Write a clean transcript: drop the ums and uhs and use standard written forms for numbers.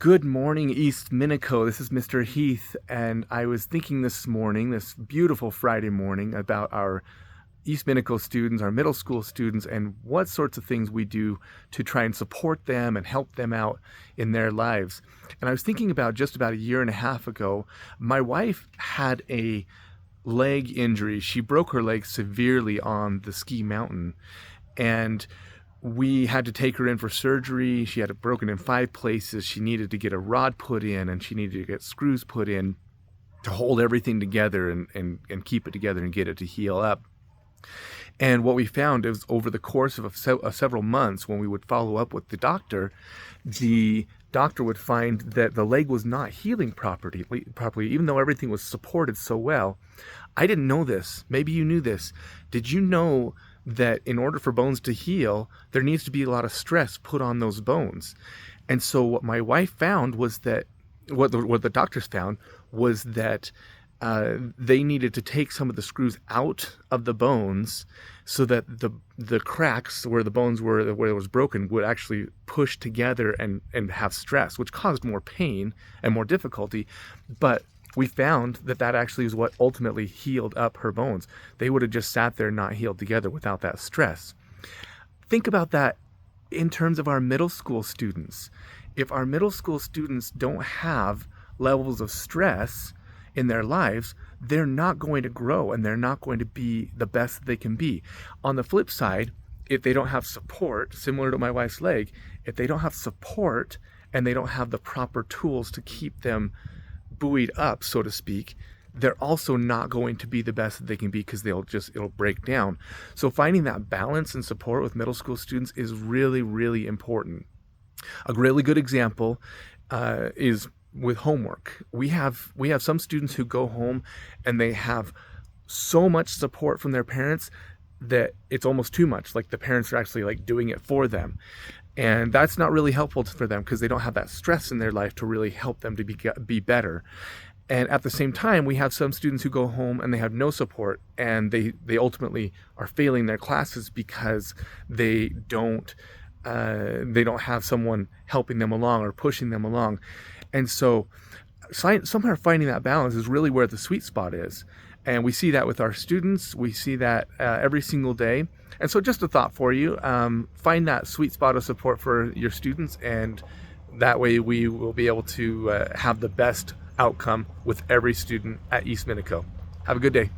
Good morning, East Minico. This is Mr. Heath, and I was thinking this morning, this beautiful Friday morning, about our East Minico students, our middle school students, and what sorts of things we do to try and support them and help them out in their lives. And I was thinking about just about a year and a half ago, my wife had a leg injury. She broke her leg severely on the ski mountain, and we had to take her in for surgery. She had it broken in 5 places. She needed to get a rod put in, and she needed to get screws put in to hold everything together and keep it together and get it to heal up. And what we found is over the course of several months, when we would follow up with the doctor would find that the leg was not healing properly, even though everything was supported so well. I didn't know this. Maybe you knew this. Did you know that in order for bones to heal, there needs to be a lot of stress put on those bones? And so what my wife found was that, what the doctors found was that they needed to take some of the screws out of the bones so that the cracks where the bones were, where it was broken, would actually push together and have stress, which caused more pain and more difficulty. But we found that actually is what ultimately healed up her bones. They would have just sat there not healed together without that stress. Think about that in terms of our middle school students. If our middle school students don't have levels of stress in their lives, they're not going to grow and they're not going to be the best that they can be. On the flip side, if they don't have support, similar to my wife's leg, if they don't have support and they don't have the proper tools to keep them buoyed up, so to speak, they're also not going to be the best that they can be, because it'll break down. So finding that balance and support with middle school students is really, really important. A really good example is with homework. We have some students who go home and they have so much support from their parents that it's almost too much. Like the parents are actually like doing it for them. And that's not really helpful for them, because they don't have that stress in their life to really help them to be better. And at the same time, we have some students who go home and they have no support, and they ultimately are failing their classes because they don't have someone helping them along or pushing them along. And so somehow finding that balance is really where the sweet spot is. And we see that with our students. We see that every single day. And so just a thought for you, find that sweet spot of support for your students, and that way we will be able to have the best outcome with every student at East Minico. Have a good day.